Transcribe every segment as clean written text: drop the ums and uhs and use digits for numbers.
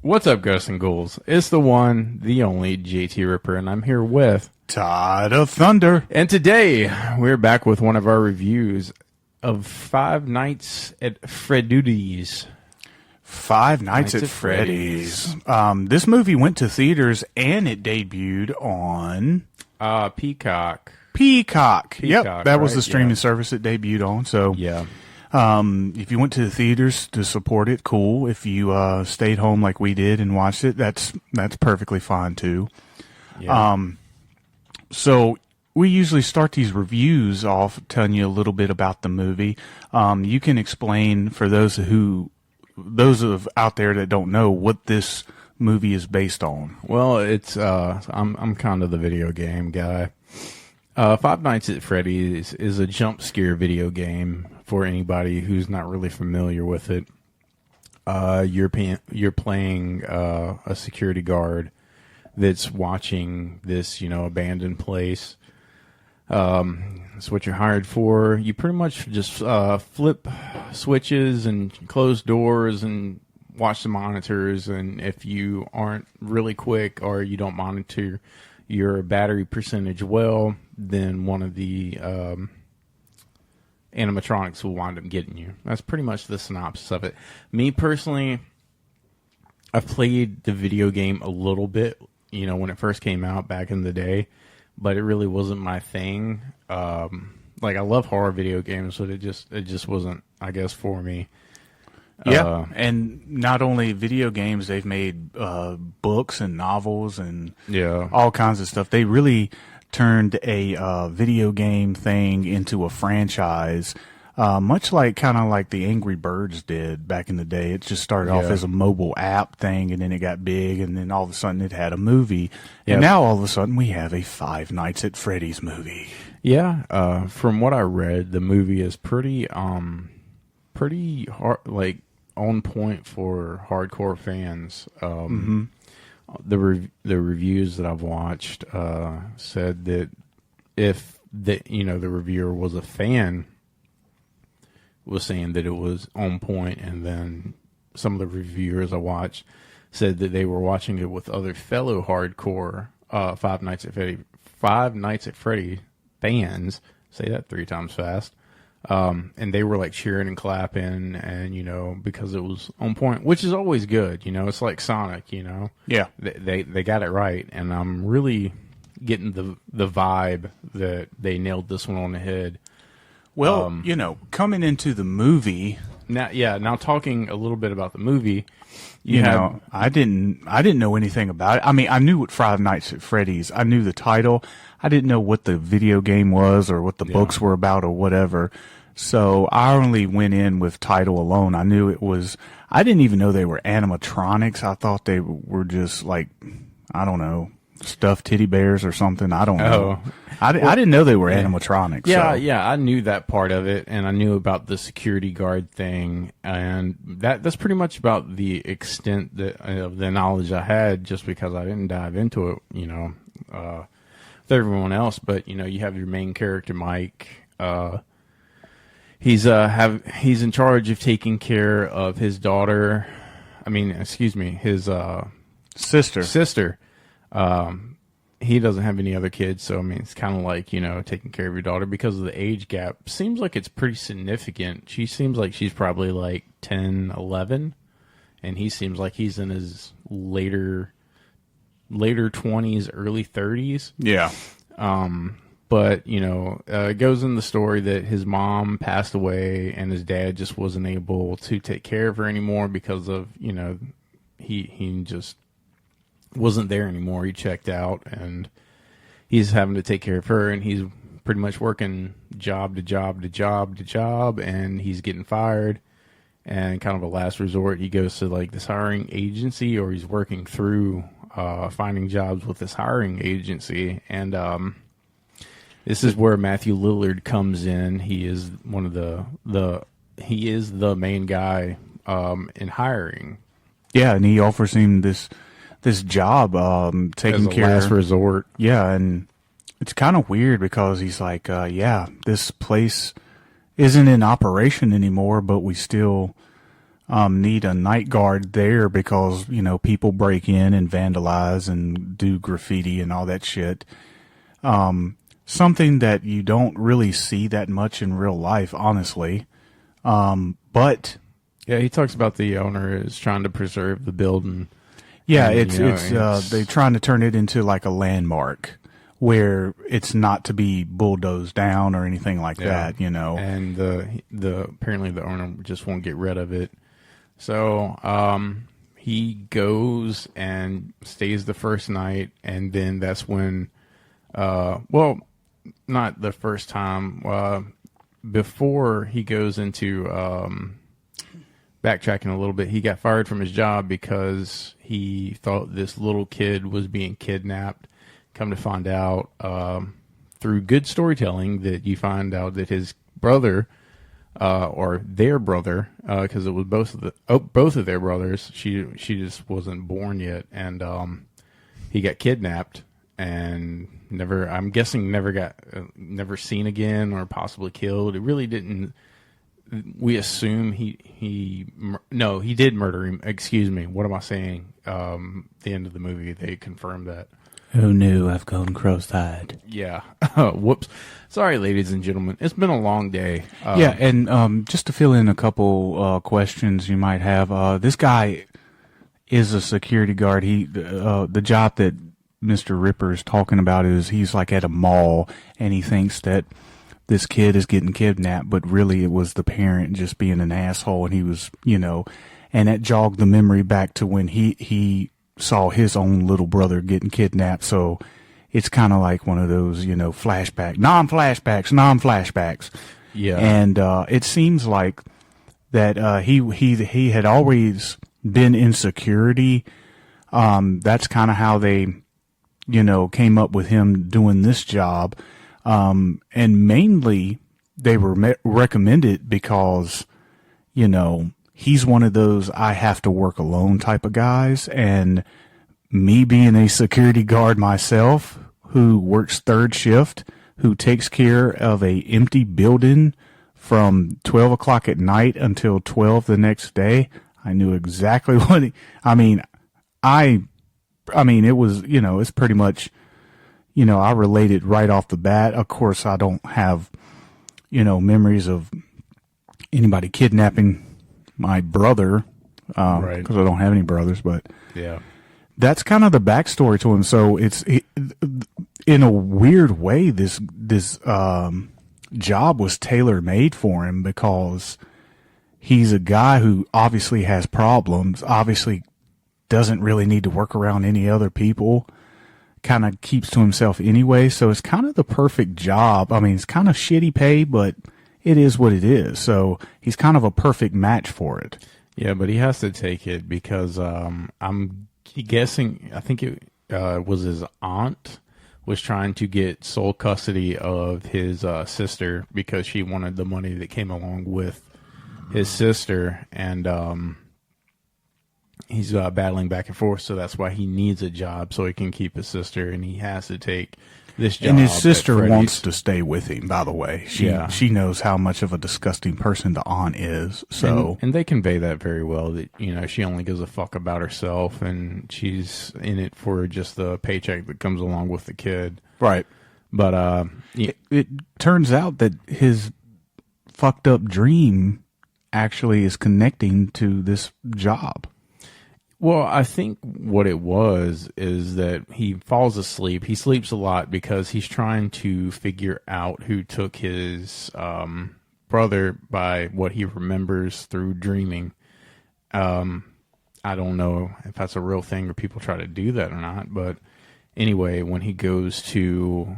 What's up, Ghosts and Ghouls? It's the one, the only JT Ripper, and I'm here with Todd of Thunder. And today, we're back with one of our reviews of Five Nights at Freddy's. Five Nights at Freddy's. This movie went to theaters and it debuted on Peacock. Yep, that was right? the streaming service it debuted on. So Yeah. if you went to the theaters to support it, cool. If you stayed home like we did and watched it, that's perfectly fine too. Yeah. So we usually start these reviews off telling you a little bit about the movie. You can explain for those out there that don't know what this movie is based on. Well, it's I'm kind of the video game guy. Five Nights at Freddy's is a jump scare video game for anybody who's not really familiar with it. You're playing a security guard that's watching this, abandoned place. That's what you're hired for. You pretty much just flip switches and close doors and watch the monitors. And if you aren't really quick or you don't monitor your battery percentage well, then one of the animatronics will wind up getting you. That's pretty much the synopsis of it. Me personally, I've played the video game a little bit, when it first came out back in the day, but it really wasn't my thing. I love horror video games, but it just wasn't, I guess, for me. Yeah, and not only video games, they've made books and novels and all kinds of stuff. They really turned a video game thing into a franchise, much like the Angry Birds did back in the day. It just started off as a mobile app thing, and then it got big, and then all of a sudden it had a movie. And now all of a sudden we have a Five Nights at Freddy's movie. Yeah, from what I read, the movie is pretty hard, on point for hardcore fans. The reviews that I've watched said that if the reviewer was a fan, was saying that it was on point, and then some of the reviewers I watched said that they were watching it with other fellow hardcore Five Nights at Freddy fans. Say that 3 times fast. And they were like cheering and clapping, and because it was on point, which is always good. It's like Sonic. Yeah, they got it right, and I'm really getting the vibe that they nailed this one on the head. Well, coming into the movie now talking a little bit about the movie, I didn't know anything about it. I mean, I knew what Five Nights at Freddy's. I knew the title. I didn't know what the video game was or what the books were about or whatever. So I only went in with title alone. I knew it was. I didn't even know they were animatronics. I thought they were just like, I don't know, stuffed teddy bears or something. I don't know. I didn't know they were animatronics. Yeah, I knew that part of it, and I knew about the security guard thing, and that's pretty much about the extent of the knowledge I had, just because I didn't dive into it, with everyone else. But you have your main character, Mike. He's in charge of taking care of his daughter. His sister. He doesn't have any other kids, so it's kind of like taking care of your daughter because of the age gap. Seems like it's pretty significant. She seems like she's probably like 10, 11, and he seems like he's in his later 20s, early 30s. Yeah. But it goes in the story that his mom passed away, and his dad just wasn't able to take care of her anymore because of he just wasn't there anymore. He checked out, and he's having to take care of her, and he's pretty much working job to job to job to job, and he's getting fired. And kind of a last resort, he goes to like this hiring agency, or he's working through finding jobs with this hiring agency. And this is where Matthew Lillard comes in. He is one of he is the main guy in hiring. Yeah, and he offers him this job, taking care last resort. Yeah, and it's kind of weird because he's like, this place isn't in operation anymore, but we still need a night guard there because, you know, people break in and vandalize and do graffiti and all that shit. Something that you don't really see that much in real life, honestly. But yeah, he talks about the owner is trying to preserve the building. Yeah, they're trying to turn it into like a landmark where it's not to be bulldozed down or anything like that, you know. And apparently the owner just won't get rid of it. So he goes and stays the first night, and then that's when, well, not the first time. Before he goes into backtracking a little bit, he got fired from his job because he thought this little kid was being kidnapped. Come to find out through good storytelling that you find out that his brother, or their brother, because it was both of their brothers. She just wasn't born yet, and he got kidnapped and I'm guessing never seen again, or possibly killed. It really didn't. We assume he did murder him. Excuse me. What am I saying? The end of the movie, they confirmed that. Who knew I've gone cross-eyed? Yeah. Whoops. Sorry, ladies and gentlemen. It's been a long day. Yeah, and just to fill in a couple questions you might have, this guy is a security guard. The job that Mr. Ripper is talking about is he's like at a mall, and he thinks that this kid is getting kidnapped, but really it was the parent just being an asshole, and he was, you know, and that jogged the memory back to when he saw his own little brother getting kidnapped. So it's kind of like one of those, you know, non-flashbacks. Yeah. And it seems like that he had always been in security. That's kind of how they, you know, came up with him doing this job. And mainly they were recommended because, you know, he's one of those I have to work alone type of guys. And me being a security guard myself who works third shift, who takes care of a empty building from 12 o'clock at night until 12 the next day, I knew exactly what it was, you know, it's pretty much, you know, I related right off the bat. Of course, I don't have, you know, memories of anybody kidnapping my brother, right, because I don't have any brothers, but yeah, that's kind of the backstory to him. So in a weird way, this job was tailor made for him because he's a guy who obviously has problems, obviously doesn't really need to work around any other people, kind of keeps to himself anyway. So it's kind of the perfect job. I mean, it's kind of shitty pay, but it is what it is. So he's kind of a perfect match for it. Yeah, but he has to take it because I'm guessing, I think it was his aunt was trying to get sole custody of his sister because she wanted the money that came along with his sister, and he's battling back and forth, so that's why he needs a job so he can keep his sister, and he has to take this job. And his sister wants to stay with him, by the way. She knows how much of a disgusting person the aunt is. So and they convey that very well, that, you know, she only gives a fuck about herself, and she's in it for just the paycheck that comes along with the kid. Right. But it turns out that his fucked up dream actually is connecting to this job. Well, I think what it was is that he falls asleep. He sleeps a lot because he's trying to figure out who took his brother by what he remembers through dreaming. I don't know if that's a real thing or people try to do that or not. But anyway, when he goes to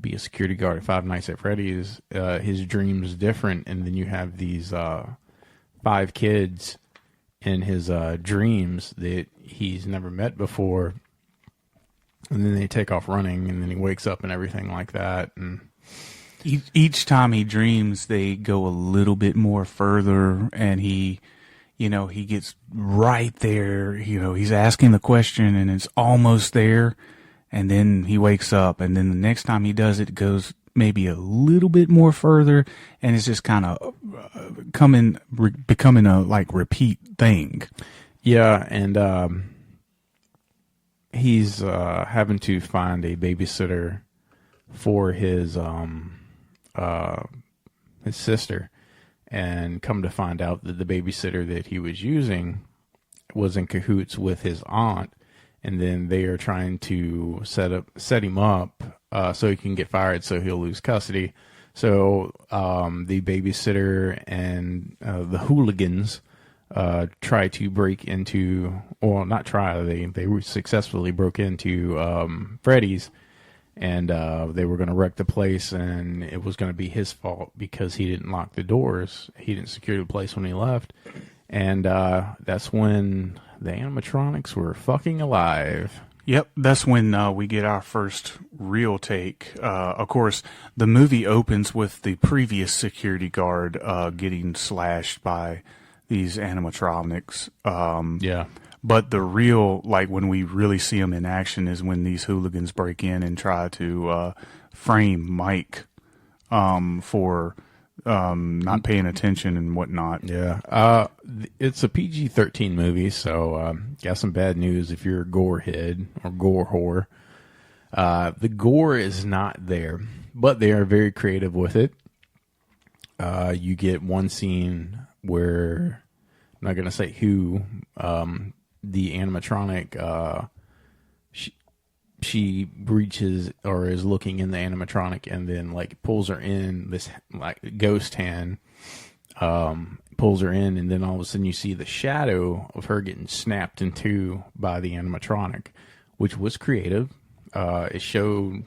be a security guard at Five Nights at Freddy's, his dream's different. And then you have these 5 kids in his dreams that he's never met before, and then they take off running, and then he wakes up and everything like that. And each time he dreams, they go a little bit more further, and he gets right there. You know, he's asking the question, and it's almost there, and then he wakes up, and then the next time he does it, goes maybe a little bit more further, and it's just kind of becoming a like repeat thing. Yeah, and he's having to find a babysitter for his sister, and come to find out that the babysitter that he was using was in cahoots with his aunt, and then they are trying to set him up so he can get fired, so he'll lose custody. So the babysitter and the hooligans try to break into, well, not try, they successfully broke into Freddy's, and they were going to wreck the place, and it was going to be his fault because he didn't lock the doors. He didn't secure the place when he left. And that's when the animatronics were fucking alive. Yep, that's when we get our first real take. Of course, the movie opens with the previous security guard getting slashed by these animatronics. Yeah. But the real, like, when we really see them in action is when these hooligans break in and try to frame Mike for not paying attention and whatnot. Yeah. It's a PG-13 movie, so got some bad news if you're a gore head or gore whore. The gore is not there, but they are very creative with it. You get one scene where, I'm not going to say who, the animatronic, she breaches or is looking in the animatronic, and then like pulls her in, this like ghost hand pulls her in, and then all of a sudden you see the shadow of her getting snapped in two by the animatronic, which was creative. It showed,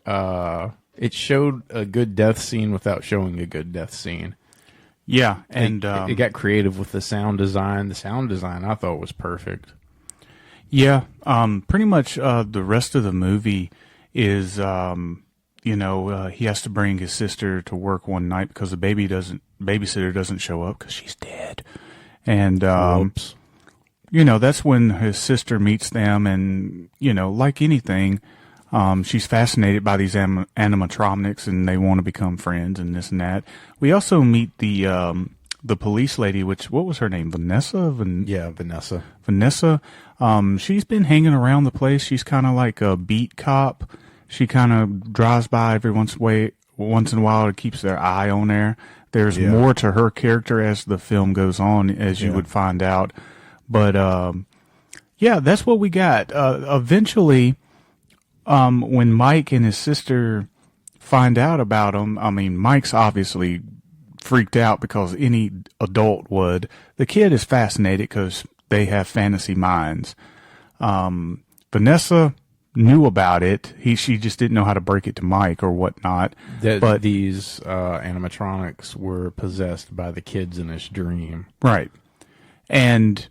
it showed a good death scene without showing a good death scene. Yeah, and it got creative with the sound design. The sound design I thought was perfect. Yeah, pretty much the rest of the movie is, he has to bring his sister to work one night because the babysitter doesn't show up because she's dead. And, that's when his sister meets them, and, like anything, she's fascinated by these animatronics, and they want to become friends and this and that. We also meet the police lady, what was her name? Vanessa? Vanessa. Vanessa. She's been hanging around the place. She's kind of like a beat cop. She kind of drives by every once in a while. It keeps their eye on there. There's more to her character as the film goes on, as you would find out. But, that's what we got. Eventually, when Mike and his sister find out about him, I mean, Mike's obviously freaked out because any adult would. The kid is fascinated because they have fantasy minds. Vanessa knew about it. She just didn't know how to break it to Mike or whatnot. But these animatronics were possessed by the kids in this dream. Right. And,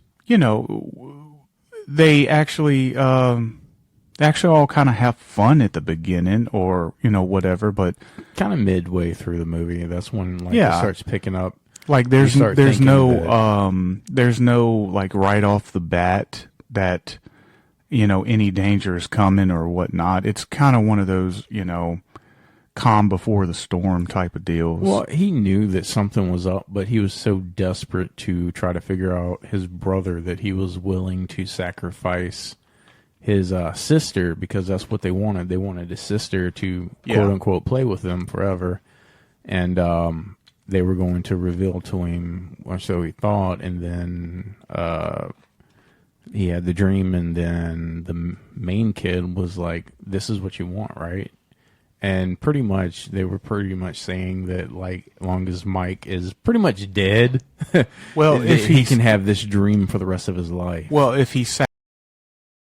they actually all kind of have fun at the beginning, or whatever, but kind of midway through the movie, that's when it starts picking up. Like there's no like right off the bat that any danger is coming or whatnot. It's kind of one of those calm before the storm type of deals. Well, he knew that something was up, but he was so desperate to try to figure out his brother that he was willing to sacrifice his sister, because that's what they wanted. They wanted his sister to quote unquote play with them forever, and they were going to reveal to him, or so he thought. And then he had the dream, and then the main kid was like, "This is what you want, right?" And pretty much they were saying that, like, as long as Mike is pretty much dead, well, if he can have this dream for the rest of his life. Well, if he